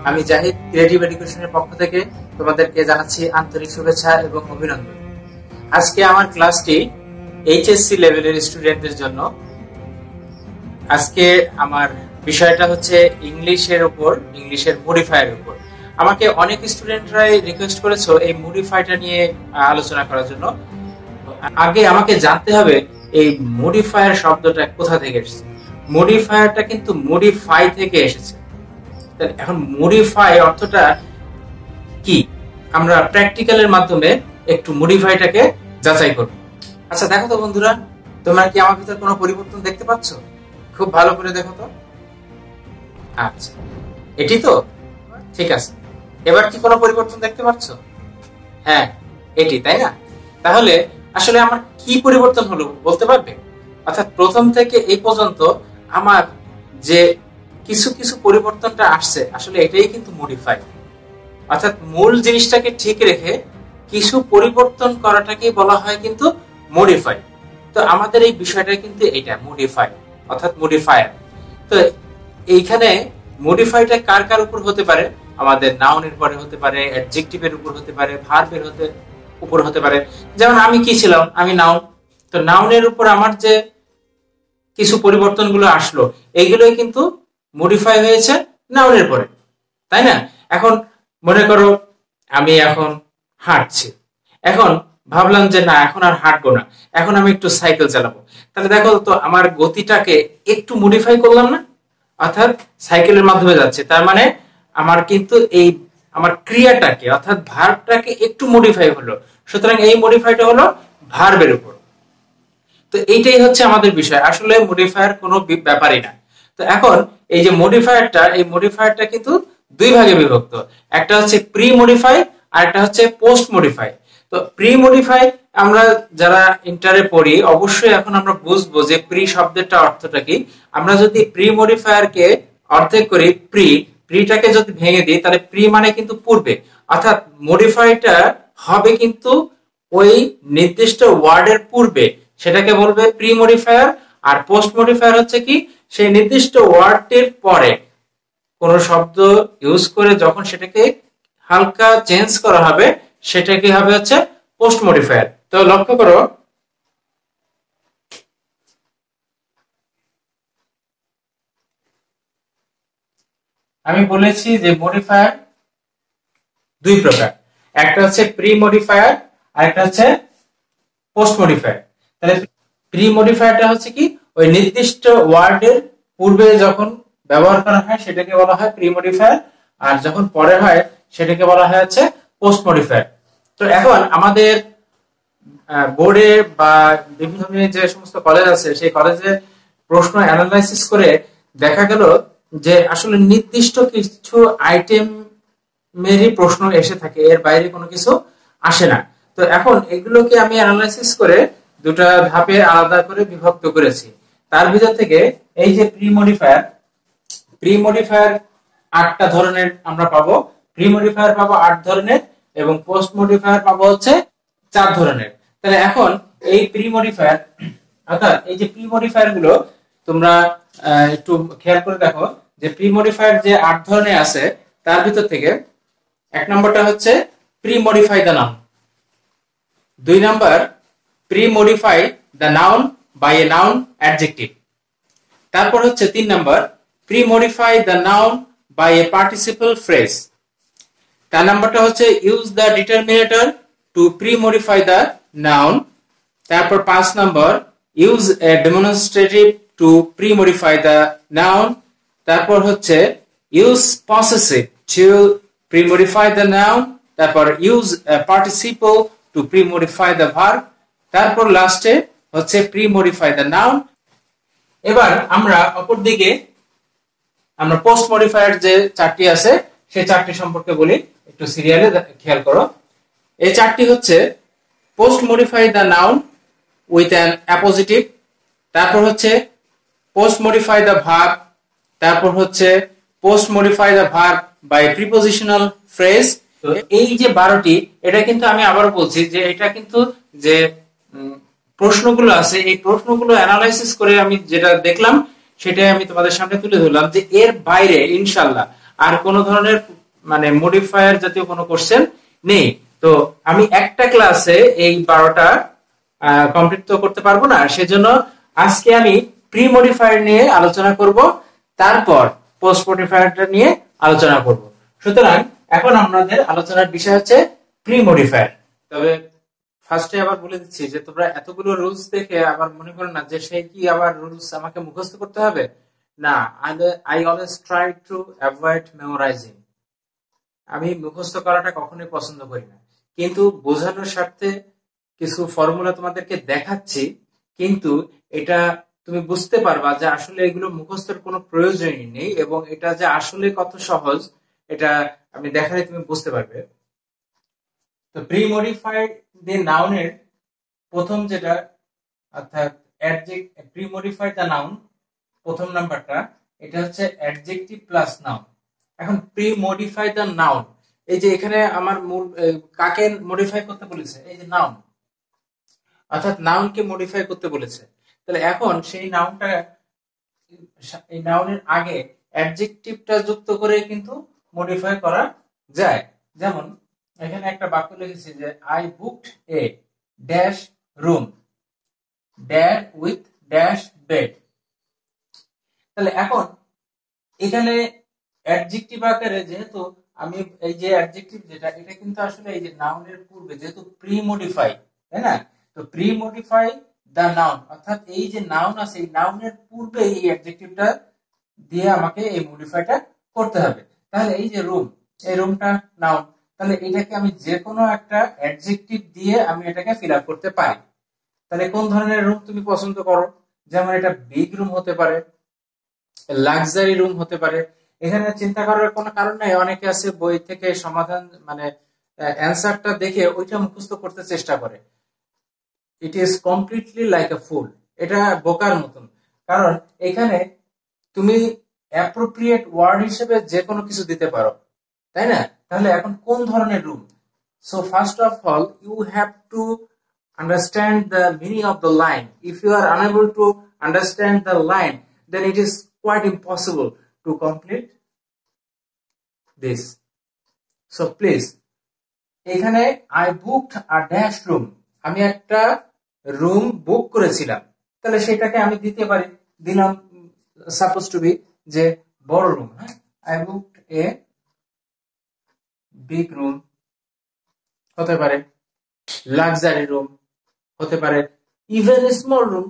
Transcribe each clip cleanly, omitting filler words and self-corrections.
আমি জাহিদ ক্রিয়েটিভ এডুকেশনের পক্ষ থেকে তোমাদেরকে জানাচ্ছি আন্তরিক শুভেচ্ছা এবং অভিনন্দন। আজকে আমার ক্লাসটি এইচএসসি লেভেলের স্টুডেন্টদের জন্য। আজকে আমার বিষয়টা হচ্ছে ইংলিশের উপর, ইংলিশের মডিফায়ার উপর। আমাকে অনেক স্টুডেন্টরাই রিকোয়েস্ট করেছো এই মডিফাইটা নিয়ে আলোচনা করার জন্য। আগে আমাকে জানতে হবে এই মডিফায়ার শব্দটা কোথা থেকে এসেছে। মডিফায়ারটা কিন্তু মডিফাই থেকে এসেছে। এখন মডিফাই অর্থটা কি আমরা প্র্যাকটিক্যালের মাধ্যমে একটু মডিফাইটাকে যাচাই করব। আচ্ছা দেখো তো বন্ধুরা, তোমরা কি আমার ভিতর কোনো পরিবর্তন দেখতে পাচ্ছ? খুব ভালো করে দেখো তো। আচ্ছা, এটি তো ঠিক আছে। এবার কি কোনো পরিবর্তন দেখতে পাচ্ছ? হ্যাঁ, এটি, তাই না? তাহলে আসলে আমার কি পরিবর্তন হলো বলতে পারবে? অর্থাৎ প্রথম থেকে এই পর্যন্ত আমার যে কিছু কিছু পরিবর্তনটা আসছে, আসলে এটাই কিন্তু মডিফাই। অর্থাৎ মূল জিনিসটাকে ঠিক রেখে কিছু পরিবর্তন করাটাকে বলা হয় কিন্তু মডিফাই। তো আমাদের এই বিষয়টা কিন্তু এটা মডিফাই, অর্থাৎ মডিফায়ার। তো এইখানে মডিফাইটা কার কার উপর হতে পারে? আমাদের নাউনের পরে হতে পারে, অ্যাডজেক্টিভের উপর হতে পারে, ভার্বের উপর হতে পারে। যেমন আমি কি ছিলাম? আমি নাউন। তো নাউনের উপর আমার যে কিছু পরিবর্তনগুলো আসলো, এইগুলোই কিন্তু মডিফাই হয়েছে নাউনের পরে, তাই না? এখন মনে করো আমি এখন হাঁটছি, এখন ভাবলাম যে না, এখন আর হাঁটবো না, এখন আমি একটু সাইকেল চালাবো। তাহলে দেখো তো আমার গতিটাকে একটু মডিফাই করলাম না? অর্থাৎ সাইকেলের মাধ্যমে যাচ্ছে, তার মানে আমার কিন্তু এই আমার ক্রিয়াটাকে অর্থাৎ ভার্বটাকে একটু মডিফাই হলো। সুতরাং এই মডিফাইটা হলো ভার্বের উপর। তো এইটাই হচ্ছে আমাদের বিষয়। আসলে মডিফায়ার কোনো ব্যাপারই না। তো এখন এই যে মডিফায়ারটা, এই মডিফায়ারটা কিন্তু দুই ভাগে বিভক্ত। একটা হচ্ছে প্রি মডিফাই আর একটা হচ্ছে পোস্ট মডিফাই। তো প্রি মডিফাই আমরা যারা ইন্টারে পড়ি অবশ্যই এখন আমরা বুঝবো যে প্রি শব্দের অর্থটা কি। আমরা যদি প্রি মডিফায়ারকে অর্ধেক করি, প্রিটাকে যদি ভেঙে দিই, তাহলে প্রি মানে কিন্তু পূর্বে, অর্থাৎ মডিফাইটা হবে কিন্তু ওই নির্দিষ্ট ওয়ার্ডের পূর্বে, সেটাকে বলবে প্রি মডিফায়ার। আর পোস্ট মডিফায়ার হচ্ছে কি, সেই নির্দিষ্ট ওয়ার্ডটির পরে কোন শব্দ ইউজ করে যখন সেটাকে হালকা চেঞ্জ করা হবে, সেটা কি হবে হচ্ছে পোস্ট মডিফায়ার। তো লক্ষ্য করো, আমি বলেছি যে মডিফায়ার দুই প্রকার, একটা হচ্ছে প্রি মডিফায়ার আর একটা হচ্ছে পোস্ট মডিফায়ার। তাহলে প্রি মডিফায়ারটা হচ্ছে কি, ওই নির্দিষ্ট ওয়ার্ডের পূর্বে যখন ব্যবহার করা হয় সেটাকে বলা হয় প্রি মডিফায়ার, আর যখন পরে হয় সেটাকে বলা হয় হচ্ছে পোস্ট মডিফায়ার। তো এখন আমাদের বোর্ডে বা বিভিন্ন যে সমস্ত কলেজ আছে, সেই কলেজে প্রশ্ন অ্যানালাইসিস করে দেখা গেল যে আসলে নির্দিষ্ট কিছু আইটেম মেরই প্রশ্ন এসে থাকে, এর বাইরে কোনো কিছু আসে না। তো এখন এগুলোকে আমি অ্যানালাইসিস করে দুটা ধাপে আলাদা করে বিভক্ত করেছি। তার ভিতর থেকে এই যে প্রি মডিফায়ার 8টা ধরনের আমরা পাবো। প্রি মডিফায়ার পাবো 8 ধরনের এবং পোস্ট মডিফায়ার পাবো হচ্ছে 4 ধরনের। তাহলে এখন এই প্রি মডিফায়ার, অর্থাৎ এই যে প্রি মডিফায়ার গুলো তোমরা একটু খেয়াল করে দেখো যে প্রি মডিফায়ার যে 8 ধরনের আছে, তার ভিতর থেকে 1 নম্বরটা হচ্ছে pre modify the noun, 2 number pre modify the noun by a noun adjective, তারপর হচ্ছে 3 number pre modify the noun by a participle phrase, 4 নাম্বারটা হচ্ছে use the determiner to pre modify the noun, তারপর 5 number use a demonstrative to pre modify the noun, তারপর হচ্ছে use possessive to pre modify the noun, তারপর use a participle to pre modify the verb, তারপর লাস্টে হচ্ছে pre modify the noun. এবার আমরা অপর দিকে আমরা পোস্ট মডিফায়ার যে 4টি আছে সেই 4টি সম্পর্কে বলি, একটু সিরিয়ালে খেয়াল করো। এই 4টি হচ্ছে post modify the noun with an appositive, তারপর হচ্ছে পোস্ট মডিফাই দ্য ভার্ব, তারপর হচ্ছে post modify the verb by prepositional phrase. তো এই যে 12টি, এটা কিন্তু আমি আবার বলছি যে এটা কিন্তু যে প্রশ্নগুলো আছে, এই প্রশ্নগুলো অ্যানালাইসিস করে আমি যেটা দেখলাম সেটাই আমি তোমাদের সামনে তুলে ধরলাম, যে এর বাইরে ইনশাআল্লাহ আর কোনো ধরনের মানে মডিফায়ার জাতীয় কোনো কোশ্চেন নেই। তো আমি একটা ক্লাসে এই 12টা কমপ্লিট তো করতে পারবো না, সেজন্য আজকে আমি প্রি মডিফায়ার নিয়ে আলোচনা করব, তারপর পোস্ট মডিফায়ারটা নিয়ে আলোচনা করব। সুতরাং এখন আমাদের আলোচনার বিষয় হচ্ছে প্রি মডিফায়ার। তবে ফার্স্টে আবার বলে দিচ্ছি যে তোমরা এতগুলো রুলস দেখে আবার মনে করো না যে সেই কি আবার রুলস আমাকে মুখস্থ করতে হবে। না, I always try to avoid memorising. আমি মুখস্থ করাটা কখনোই পছন্দ করি না, কিন্তু বোঝানোর স্বার্থে কিছু ফর্মুলা তোমাদেরকে দেখাচ্ছি, কিন্তু এটা তুমি বুঝতে পারবা যে আসলে এগুলো মুখস্থের কোনো প্রয়োজনই নেই এবং এটা যে আসলে কত সহজ এটা আমি দেখালে তুমি বুঝতে পারবে। তো প্রি মডিফাইড দি নাউনের প্রথম যেটা, অর্থাৎ প্রি মডিফাইড দ্য নাউন প্রথম নাম্বারটা, এটা হচ্ছে অ্যাডজেক্টিভ প্লাস নাউন। এখন প্রি মডিফাই দ্য নাউন, এই যে এখানে আমার মূল কাকে মডিফাই করতে বলেছে, এই যে নাউন, অর্থাৎ নাউনকে মডিফাই করতে বলেছে। তাহলে এখন সেই নাউনটা, এই নাউনের আগে অ্যাডজেক্টিভটা যুক্ত করে কিন্তু মডিফাই করা যায়। যেমন এখানে একটা বাক্য লিখেছি যে I booked a dash room dash with dash bed. তাহলে এখন এখানে অ্যাডজেক্টিভ আকারে যেহেতু আমি এই যে অ্যাডজেক্টিভ যেটা, এটা কিন্তু আসলে এই যে নাউনের পূর্বে যেহেতু প্রি মডিফাই, তাই না? তো প্রি মডিফাই দা নাউন, অর্থাৎ এই যে নাউন আছে এই নাউনের পূর্বে এই অ্যাডজেক্টিভটা দিয়ে আমাকে এই মডিফাইটা করতে হবে। তাহলে এই যে রুম, এই রুমটা নাউন, তাহলে এটাকে আমি যে কোনো একটা অ্যাডজেক্টিভ দিয়ে আমি এটাকে ফিল আপ করতে পারি। তাহলে কোন ধরনের রুম তুমি পছন্দ করো? যেমন এটা বিগ রুম হতে পারে, লাক্সারি রুম হতে পারে। এখানে চিন্তা করার কোনো কারণ নাই। অনেকে আছে বই থেকে সমাধান মানে অ্যান্সারটা দেখে ওইটা মুখস্থ করতে চেষ্টা করে। It is completely like a fool, এটা বোকার মতন। কারণ এখানে তুমি অ্যাপ্রোপ্রিয়েট ওয়ার্ড হিসেবে যে কোনো কিছু দিতে পারো, তাই না? তাহলে এখন কোন ধরনের রুম? So first of all you have to understand the meaning of the line. If you are unable to understand the line, then it is quite impossible to complete this. So please, এখানে I booked a dash room, আমি একটা room book করেছিলাম, তাহলে সেটাকে আমি দিতে পারি, দিলাম সাপোজ টু বি যে বড় রুম, হ্যাঁ, I booked a big room হতে পারে, লাক্সারি রুম হতে পারে, ইভেন স্মল রুম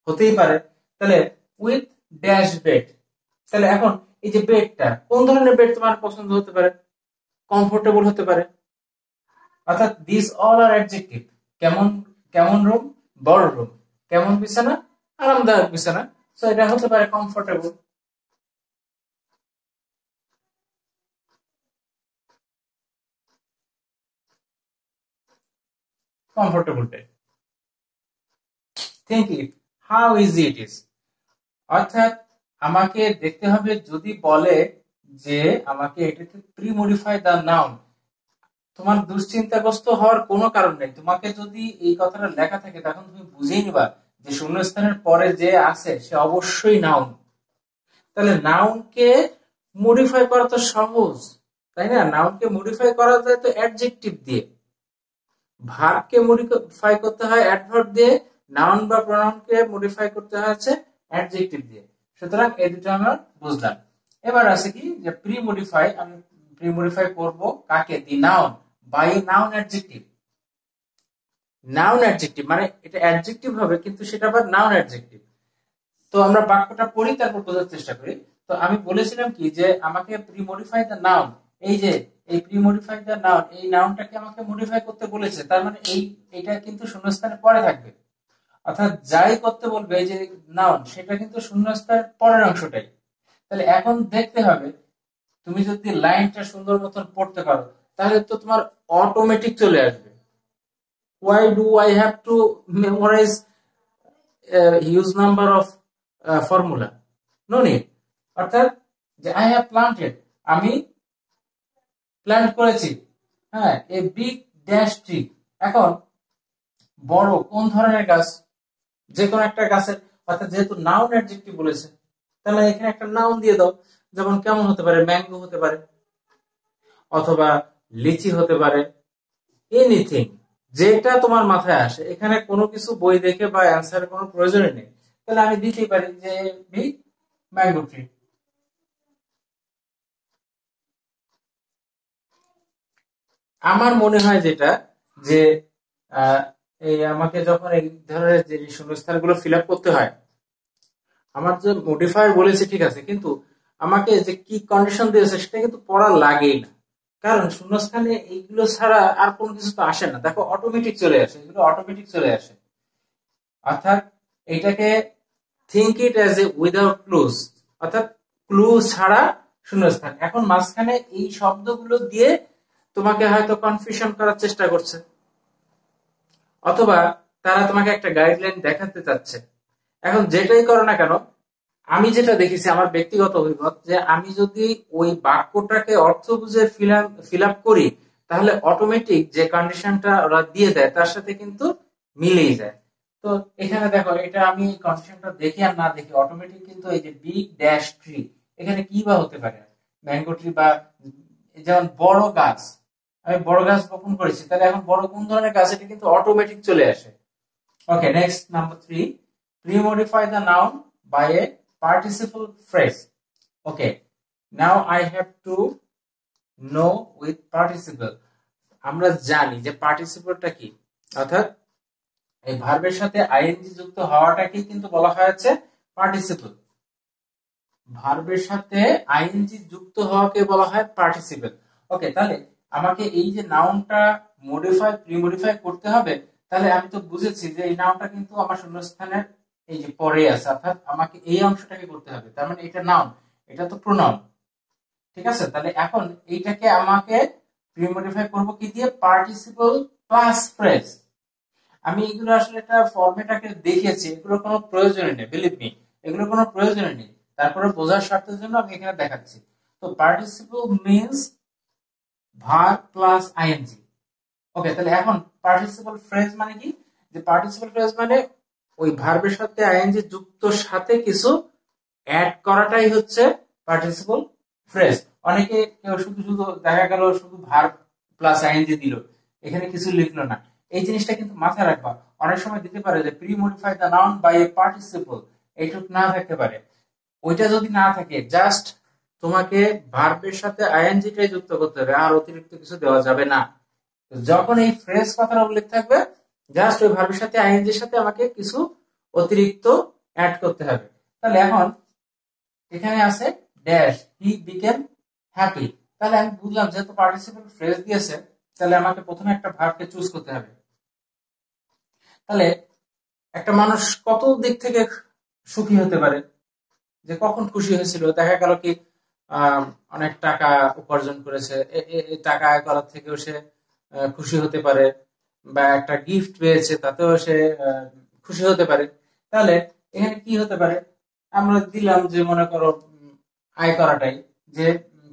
হতেই পারে। তাহলে উইথ ড্যাশ বেড, তাহলে এখন এই যে বেডটা, কোন ধরনের বেড তোমার পছন্দ হতে পারে? কমফোর্টেবল হতে পারে, অর্থাৎ দিস অল আর অ্যাডজেক্টিভ। কেমন কেমন রুম? বড় রুম। কেমন বিছানা? আরামদায়ক বিছানা। সো এটা হতে পারে comfortable. Comfortable bed. Think it how easy it is. অর্থাৎ আমাকে দেখতে হবে, যদি বলে যে আমাকে এটাকে প্রি মডিফাই দা নাউন, তোমার দুশ্চিন্তাগ্রস্ত হওয়ার কোনো কারণ নেই। তোমাকে যদি এই কথাটা লেখা থাকে তখন তুমি বুঝেই নিবা যে শূন্যস্থানের পরে যে আছে সে অবশ্যই নাউন। তাহলে নাউনকে মডিফাই করা তো সহজ, তাই না? নাউনকে মডিফাই করা যায় তো অ্যাডজেক্টিভ দিয়ে, ভার্বকে মডিফাই করতে হয় অ্যাডভার্ব দিয়ে, নাউন বা প্রনাউনকে মডিফাই করতে হয় হচ্ছে অ্যাডজেক্টিভ দিয়ে। সুতরাং এই দুটো আমরা বুঝলাম। এবার আছে কি যে প্রি মডিফাই, আমি প্রি মডিফাই করব কাকে? The noun by noun adjective. Noun adjective মানে এটা অ্যাডজেক্টিভ হবে কিন্তু সেটা আবার নাউন অ্যাডজেক্টিভ। তো আমরা বাক্যটা পড়ি তারপর বোঝার চেষ্টা করি। তো আমি বলেছিলাম কি যে আমাকে প্রি মডিফাই দ্য নাউন, এই যে এই প্রি মডিফাই দ্য নাউন, এই নাউনটাকে আমাকে মডিফাই করতে বলেছে, তার মানে এইটা কিন্তু শূন্যস্থানের পরে থাকবে। অর্থাৎ যাই করতে বলবে এই যে নাউন, সেটা কিন্তু শূন্যস্থানের পরের অংশটাই। তাহলে এখন দেখতে হবে তুমি যদি লাইনটা সুন্দর মতন পড়তে পারো তাহলে তো তোমার অটোমেটিক চলে আসবে। Why do I have to memorize a huge number of formula? No need. অর্থাৎ যে I have planted, আমি প্ল্যান্ট করেছি, হ্যাঁ, a big dash tree। এখন বড় কোন ধরনের গাছ? যে কোনো একটা গাছের, অর্থাৎ যেহেতু নাউন অ্যাডজেক্টিভ বলেছে তাহলে এখানে একটা নাউন দিয়ে দাও। যেমন কেমন হতে পারে, ম্যাঙ্গো হতে পারে অথবা লিচি হতে পারে, এনিথিং যেটা তোমার মাথায় আসে। এখানে কোনো কিছু বই দেখে বা অ্যান্সারের কোনো প্রয়োজনই নেই, তাহলে আমি দিতেই পারি যে বি, ম্যাঙ্গো ট্রি। আমার মনে হয় যেটা যে এই আমাকে যখন এই ধরনের যে শূন্যস্থানগুলো ফিল আপ করতে হয়, আমার যে মডিফায়ার বলেছে ঠিক আছে, কিন্তু আমাকে যে কি কন্ডিশন দিয়েছে সেটা কিন্তু পড়া লাগেই না, কারণ শূন্যস্থানে এইগুলো ছাড়া আর কোনো কিছু তো আসে না। দেখো অটোমেটিক চলে আসে, এগুলো অটোমেটিক চলে আসে। অর্থাৎ এটাকে think it as a without clues, অর্থাৎ ক্লু ছাড়া শূন্যস্থান। এখন মাঝখানে এই শব্দগুলো দিয়ে তোমাকে হয়তো কনফিউশন করার চেষ্টা করছে, অথবা তারা তোমাকে একটা গাইডলাইন দেখাতে চাচ্ছে। এখন যেটাই করো না কেন, আমি যেটা দেখেছি আমার ব্যক্তিগত অভিমত, যে আমি যদি ওই বাক্যটাকে অর্থ বুঝে ফিল আপ করি, তাহলে অটোমেটিক যে কন্ডিশনটা ওরা দিয়ে দেয় তার সাথে কিন্তু মিলেই যায়। তো এখানে দেখো, এটা আমি কন্ডিশনটা দেখি আর না দেখি অটোমেটিক কিন্তু এই যে বিগ ড্যাশ ট্রি, এখানে কি বা হতে পারে, ম্যাঙ্গো ট্রি বা যেমন বড় গাছ, আমি বড় গাছ বপন করেছি, তাহলে এখন বড় কোন ধরনের গাছ, এটা কিন্তু অটোমেটিক চলে আসে। Okay, next number 3. Pre-modify the noun by a participle phrase. Okay, now I have to know with participle. আমরা জানি যে পার্টিসিপলটা কি, অর্থাৎ এই ভার্বের সাথে আইএনজি যুক্ত হওয়াটাকেই কিন্তু বলা হয়েছে পার্টিসিপল। ভার্বের সাথে আইএনজি যুক্ত হওয়াকে বলা হয় পার্টিসিপল। ওকে, তাহলে আমাকে এই যে নাউনটা মডিফাই প্রি-মডিফাই করতে হবে, তাহলে আমি তো বুঝেছি যে এই নাউনটা কিন্তু আমার শূন্যস্থানের এই যে পরে আছে, অর্থাৎ আমাকে এই অংশটাকে করতে হবে, তার মানে এটা নাউন, এটা তো প্রোনাউন। ঠিক আছে, তাহলে এখন এইটাকে আমাকে প্রি-মডিফাই করব কি দিয়ে, পার্টিসিপল প্লাস ফ্রেজ। আমি এগুলো আসলে একটা ফরম্যাটটাকে দেখিয়েছি, এগুলোর কোনো প্রয়োজনই নেই, বিলিভ মি, এগুলোর কোনো প্রয়োজনই নেই, তারপরে বোঝার স্বার্থের জন্য আমি এখানে দেখাচ্ছি। তো participle means verb plus ING. Okay, তাহলে এখন পার্টিসিপল ফ্রেজ মানে কি, যে পার্টিসিপল ফ্রেজ মানে ওই ভার্বের সাথে আইএনজি যুক্ত সাথে কিছু অ্যাড করাটাই হচ্ছে পার্টিসিপল ফ্রেজ। অনেকে কেউ শুধু শুধু দেখা গেল শুধু ভার্ব প্লাস আইএনজি দিল, এখানে কিছু লিখলো না। এই জিনিসটা কিন্তু মাথায় রাখবা, অনেক সময় দিতে পারে যে pre modify the noun by a participle, এইটুকু না থাকতে পারে। ওইটা যদি না থাকে, জাস্ট তোমাকে ভার্বের সাথে আইএনজিটাই যুক্ত করতে হবে, আর অতিরিক্ত কিছু দেওয়া যাবে না। যখন এই ফ্রেজ কথার উল্লেখ থাকবে, জাস্ট ওই ভার্বের সাথে আইএনজির সাথে আমাকে কিছু অতিরিক্ত অ্যাড করতে হবে। তাহলে এখন এখানে আছে ড্যাশ, হি বিকেম হ্যাপি। তাহলে আমি বুঝলাম যেহেতু পার্টিসিপল ফ্রেজ দিয়েছে, তাহলে আমাকে প্রথমে একটা ভার্বকে চুজ করতে হবে। তাহলে একটা মানুষ কত দিক থেকে সুখী হতে পারে, যে কখন খুশি হয়েছিল, দেখা গেল কি অনেক টাকা উপার্জন করেছে, টাকা আয় করার থেকেও সে খুশি হতে পারে, বা একটা গিফট পেয়েছে তাতেও সে খুশি হতে পারে। তাহলে এখানে কি হতে পারে, আমরা দিলাম যে মনে করো আয় করাটাই, যে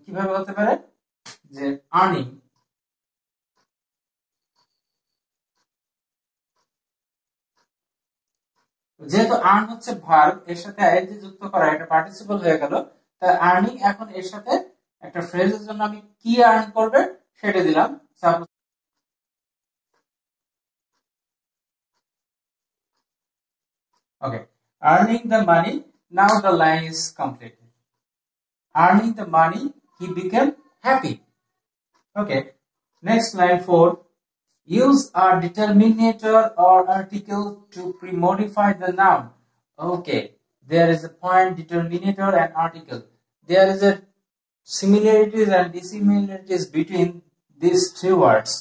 কিভাবে হতে পারে, যে আর্নিং। যেহেতু আর্ন হচ্ছে ভার্ব, এর সাথে আইএনজি যুক্ত করা, এটা পার্টিসিপল হয়ে গেল, তাই আর্নিং। এখন এর সাথে একটা ফ্রেজের জন্য আমি কি আর্ন করবে সেটা দিলাম, suppose okay, earning the money. Now the line is completed. Earning the money, he became happy. Okay, next line 4. Use a determinator or article to pre-modify the noun. Okay, there is a point, determinator and article. There is a similarities and dissimilarities between these two words.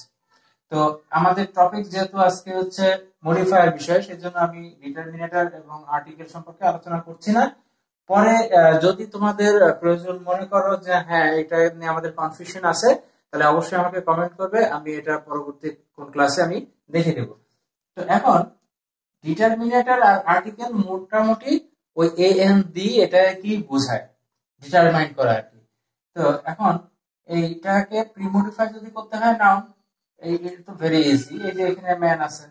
তো আমাদের topic যেহেতু আজকে হচ্ছে modifier বিষয়, সেজন্য আমি ডিটারমিনেটর এবং article সম্পর্কে আলোচনা করছি না। পরে যদি তোমাদের প্রয়োজন মনে করো যে হ্যাঁ এটা নিয়ে আমাদের কনফিউশন আছে, তাহলে অবশ্যই আমাকে কমেন্ট করবে, আমি এটা পরবর্তী কোন ক্লাসে আমি দেখে দেব। তো এখন ডিটারমিনেটর আর আর্টিকেল মোটামুটি ওই এ এন দি এটা কি বোঝায়, ডিটারমাইন করা আর কি। তো এখন এইটাকে প্রিমডিফাই যদি করতে হয় নাউন, এটা তো ভেরি ইজি। এই যে এখানে ম্যান আছে,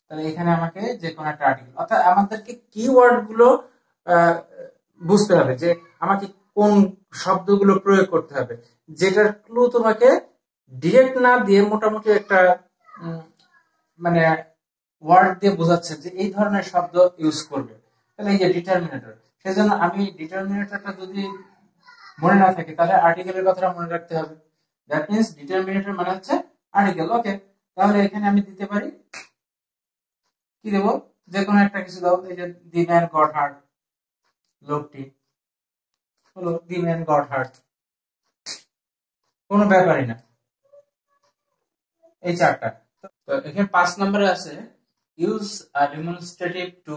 তাহলে এখানে আমাকে যে কোনো একটা আর্টিকেল, অর্থাৎ আমাদেরকে কিওয়ার্ড গুলো বুঝতে হবে, যে আমাকে কোন শব্দগুলো প্রয়োগ করতে হবে, যেটার ক্লু তোমাকে ডিরেক্ট না দিয়ে মোটামুটি একটা মানে ওয়ার্ড দিয়ে বোঝাচ্ছে যে এই ধরনের শব্দ ইউজ করবে। তাহলে এই যে ডিটারমিনেটর, সেজন্য আমি ডিটারমিনেটরটা যদি মনে না থাকে তাহলে আর্টিকেলের কথাটা মনে রাখতে হবে। দ্যাট মিন্স ডিটারমিনেটর মানে হচ্ছে আর্টিকেল। ওকে, তাহলে এখানে আমি দিতে পারি কি দেবো, যে কোনো একটা কিছু দাও। এই যে দি ম্যান গট হার্ট, লোকটি হলো দি ম্যান গট হার্ট, কোনো ব্যাপারই না। এই চারটা। তো এখানে 5 নম্বরে আছে use a demonstrative to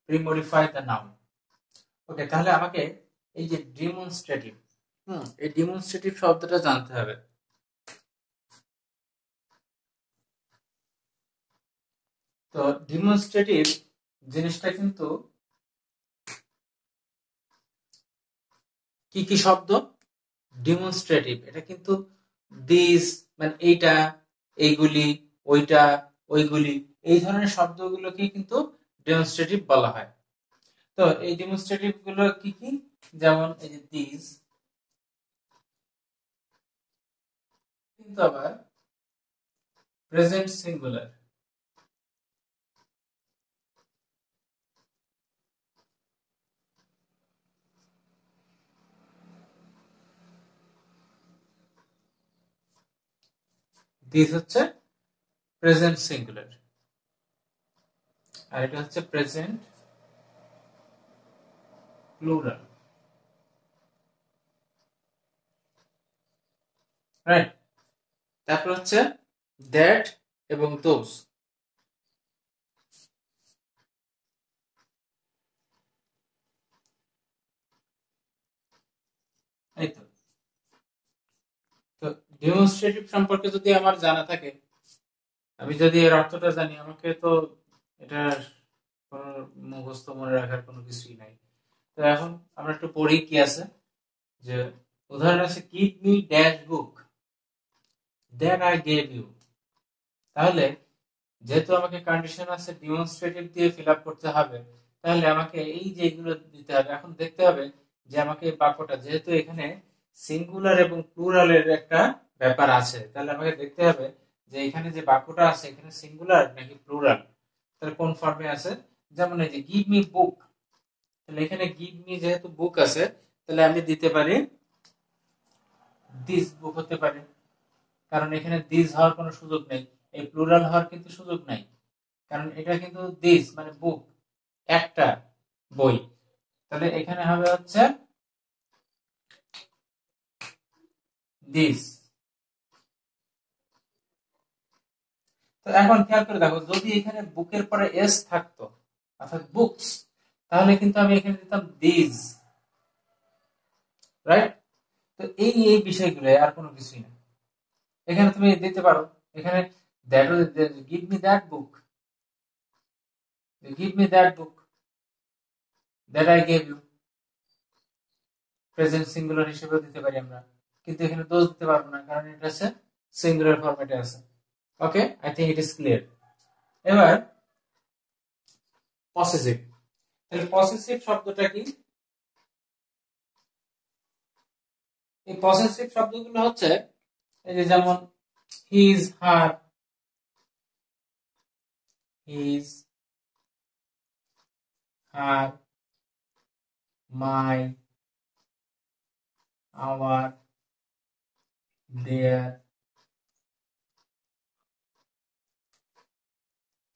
premodify the noun. Okay, তাহলে আমাকে এই যে ডেমনস্ট্রেটিভ, এই ডেমনস্ট্রেটিভ শব্দটা জানতে হবে। তো ডেমনস্ট্রেটিভ জিনিসটা কিন্তু কি কি শব্দ? ডেমনস্ট্রেটিভ এটা কিন্তু দিস মানে এইটা, এইগুলি, ওইটা, ওইগুলি, এই ধরনের শব্দগুলোকে কিন্তু ডেমনস্ট্রেটিভ বলা হয়। তো এই ডেমনস্ট্রেটিভ গুলো কি কি? যেমন এই যে দিস, কিন্তু আবার প্রেজেন্ট সিঙ্গুলার। দিস হচ্ছে প্রেজেন্ট সিঙ্গুলার, আর এটা হচ্ছে প্রেজেন্ট প্লুরাল। রাইট? তারপর হচ্ছে দ্যাট এবং দোজ। এই তো। তো ডেমনস্ট্রেটিভ সম্পর্কে যদি আমার জানা থাকে, আমি যদি এর অর্থটা জানি, আমাকে তো এটা কোনো মুখস্থ মনে রাখার কোনো কিছুই নাই। তো এখন আমরা একটু পড়ি কি আছে। যে উদাহরণ আছে, give me dash book that I gave you. তাহলে যেহেতু আমাকে কন্ডিশন আছে ডেমনস্ট্রেটিভ দিয়ে ফিল আপ করতে হবে, তাহলে আমাকে এই যে এগুলো দিতে হবে। এখন দেখতে হবে যে আমাকে বাক্যটা, যেহেতু এখানে সিঙ্গুলার এবং প্লুরালের একটা ব্যাপার আছে, তাহলে আমাকে দেখতে হবে যে এখানে যে বাক্যটা আছে এখানে সিঙ্গুলার নাকি প্লুরাল, তাহলে কোন ফর্মে আছে। যেমন এই যে গিভ মি বুক, তাহলে এখানে গিভ মি যেহেতু বুক আছে, তাহলে আমি দিতে পারি দিস বুক হতে পারে, কারণ এখানে দিস হওয়ার কোনো সুযোগ নেই, এই প্লুরাল হওয়ার কিন্তু সুযোগ নাই, কারণ এটা কিন্তু দিস মানে বুক, একটা বই। তাহলে এখানে হবে হচ্ছে দিস। তো এখন খেয়াল করে দেখো, যদি এখানে বুকের পরে এস থাকতো অর্থাৎ বুকস, তাহলে কিন্তু আমি এখানে দিতাম দিস। রাইট? তো এই এই বিষয়গুলো, আর কোনো কিছুই না। এখানে তুমি দিতে পারো, এখানে that give me that book, give me that book that I gave you, present singular হিসেবে দিতে পারি আমরা। কিন্তু এখানে দোষ দিতে পারবো না, কারণ এটা আছে সিঙ্গুলার ফরম্যাটে আছে। Okay, I think it is clear. এবার পসেসিভ। তাহলে পসেসিভ শব্দটা কি? এই পসেসিভ শব্দগুলো হচ্ছে এই যে যেমন his, her, his, her, my, our, their,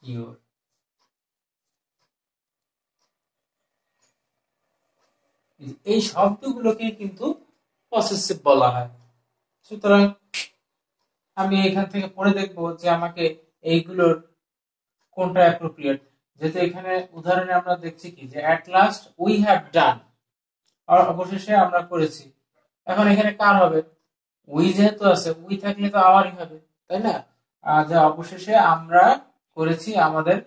your. এই শব্দগুলোকে কিন্তু পসেসিভ বলা হয়। সুতরাং আমি এখান থেকে পড়ে দেখবো যে আমাকে এইগুলোর কোনটা অ্যাপ্রোপ্রিয়েট। যেহেতু এখানে উদাহরণে আমরা দেখছি কি যে at last we have done, আর অবশেষে আমরা করেছি। এখন এখানে কার হবে? উই যেহেতু আছে, উই থাকলে তো আমারই হবে, তাই না? যে অবশেষে আমরা করেছি আমাদের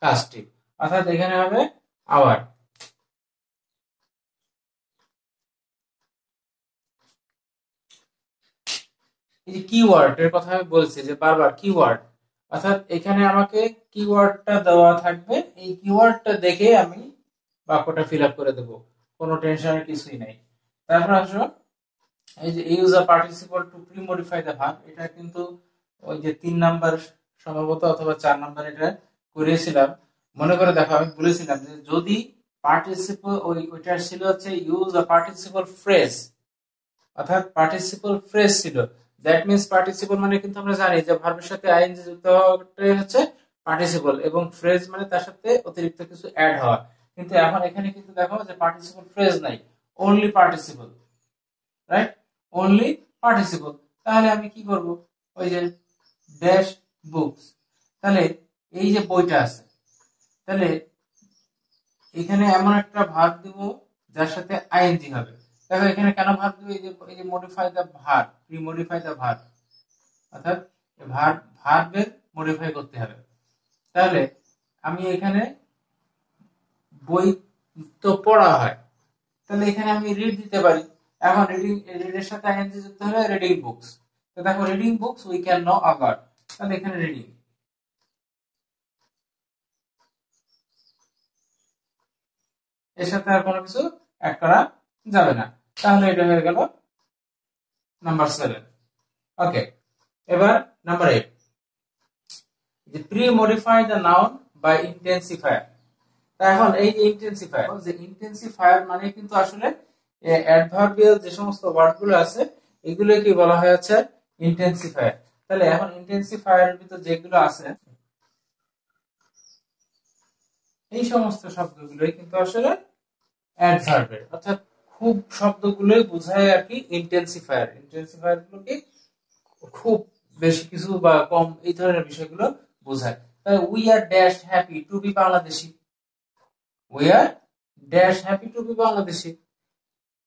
কাজটি, অর্থাৎ এখানে হবে আওয়ার। এই যে কিওয়ার্ড এর কথা আমি বলছি যে বারবার কিওয়ার্ড, অর্থাৎ এখানে আমাকে কিওয়ার্ডটা দেওয়া থাকবে, এই কিওয়ার্ডটা দেখে আমি বাক্যটা ফিল আপ করে দেবো, কোনো টেনশনের কিছুই নাই। তারপর আসো এই যে use a participle to pre modify the verb, এটা কিন্তু ওই যে 3 নাম্বার সম্ভবত অথবা 4 নাম্বার এটা করেছিলাম। মনে করে দেখো আমি বলেছিলাম যে যদি পার্টিসিপল ওইটা ছিল হচ্ছে ইউজ আ পার্টিসিপল ফ্রেজ, অর্থাৎ পার্টিসিপল ফ্রেজ ছিল, দ্যাট মিন্স পার্টিসিপল মানে কিন্তু আমরা জানি যে ভার্বের সাথে আইএনজি যুক্ত হওয়াটাই হচ্ছে পার্টিসিপল, এবং ফ্রেজ মানে তার সাথে অতিরিক্ত কিছু অ্যাড হওয়া। কিন্তু এখন এখানে কিন্তু দেখো যে পার্টিসিপল ফ্রেজ নাই, only participle, right, only participle. তাহলে আমি কি করব, ওই যে ড্যাশ বুকস, তাহলে এই যে বইটা আছে, তাহলে এখানে এমন একটা ভার্ব দিব যার সাথে আইএনজি হবে। দেখো এখানে কেন ভার্ব দিব, এই যে modify the verb, pre modify the verb, অর্থাৎ ভার্বের মডিফাই করতে হবে। তাহলে আমি এখানে বই তো পড়া হয়, তাহলে এখানে আমি রিড দিতে পারি। এখন রিডের সাথে আইএনজি যুক্ত হলে রিডিং বুকস, তো দেখো reading books we can know about, তাহলে এখানে রিডিং, এর সাথে আর কোনো কিছু অ্যাড করা যাবে না। তাহলে এটা হয়ে গেল নাম্বার 7। ওকে, এবার নাম্বার 8, যে pre modify the noun by intensifier. এখন এই যে ইন্টেন্সিফায়ার মানে কিন্তু আসলে অ্যাডভার্বিয়াল যে সমস্ত ওয়ার্ড গুলো আছে এগুলো কি বলা হয় হচ্ছে ইন্টেন্সিফায়ার। তাহলে এখন ইন্টেন্সিফায়ারের ভিতর যেগুলো আছে এই সমস্ত শব্দগুলোই কিন্তু আসলে অ্যাডভার্বের, অর্থাৎ খুব শব্দগুলোই বোঝায় আর কি ইন্টেন্সিফায়ার। ইন্টেন্সিফায়ার গুলো কি খুব বেশি কিছু বা কম এই ধরনের বিষয়গুলো বোঝায়। তাহলে we are dash happy to be Bangladeshi, we are dash happy to be Bangladeshi.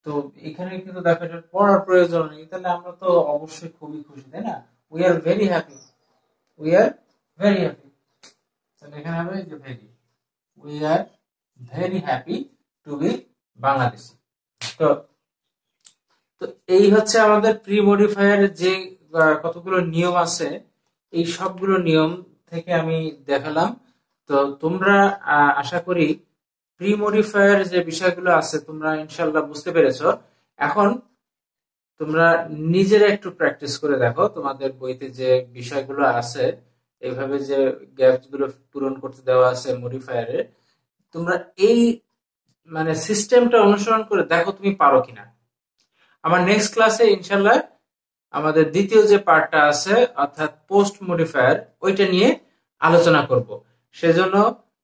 তো এখানে কিন্তু দেখো এটা পড়ার প্রয়োজন নেই, তাহলে আমরা তো অবশ্যই খুবই খুশি, তাই না? We are very happy, we are very happy, তাহলে এখানে হবে যে very, we are very happy to be Bangladeshi. তো তো এই হচ্ছে আমাদের প্রি মডিফায়ার যে কতগুলো নিয়ম আছে, এই সবগুলো নিয়ম থেকে আমি দেখালাম। তো তোমরা আশা করি প্রি মডিফায়ার যে বিষয়গুলো আছে তোমরা ইনশাল্লাহ বুঝতে পেরেছো। এখন তোমরা নিজেরা একটু প্র্যাকটিস করে দেখো, তোমাদের বইতে যে বিষয়গুলো আছে এইভাবে যে গ্যাপস গুলো পূরণ করতে দেওয়া আছে মডিফায়ারে, তোমরা এই মানে সিস্টেমটা অনুসরণ করে দেখো তুমি পারো কিনা। আমার নেক্সট ক্লাসে ইনশাল্লাহ আমাদের দ্বিতীয় যে পার্টটা আছে অর্থাৎ পোস্ট মডিফায়ার, ওইটা নিয়ে আলোচনা করব। সেজন্য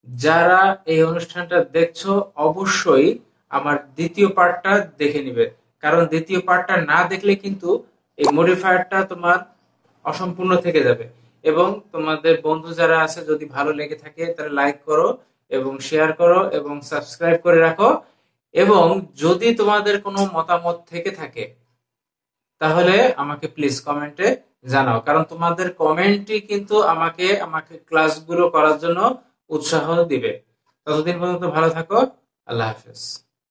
যারা এই অনুষ্ঠানটা দেখছো অবশ্যই আমার দ্বিতীয় পার্টটা দেখে নিবে, কারণ দ্বিতীয় পার্টটা না দেখলে কিন্তু এই মডিফায়ারটা তোমার অসম্পূর্ণ থেকে যাবে। এবং তোমাদের বন্ধু যারা আছে যদি ভালো লেগে থাকে তাহলে লাইক করো এবং শেয়ার করো এবং সাবস্ক্রাইব করে রাখো। এবং যদি তোমাদের কোনো মতামত থেকে থাকে তাহলে আমাকে প্লিজ কমেন্টে জানাও, কারণ তোমাদের কমেন্টই কিন্তু আমাকে ক্লাসগুলো করার জন্য উৎসাহ দিবে। ততদিন পর্যন্ত ভালো থাকো, আল্লাহ হাফেজ।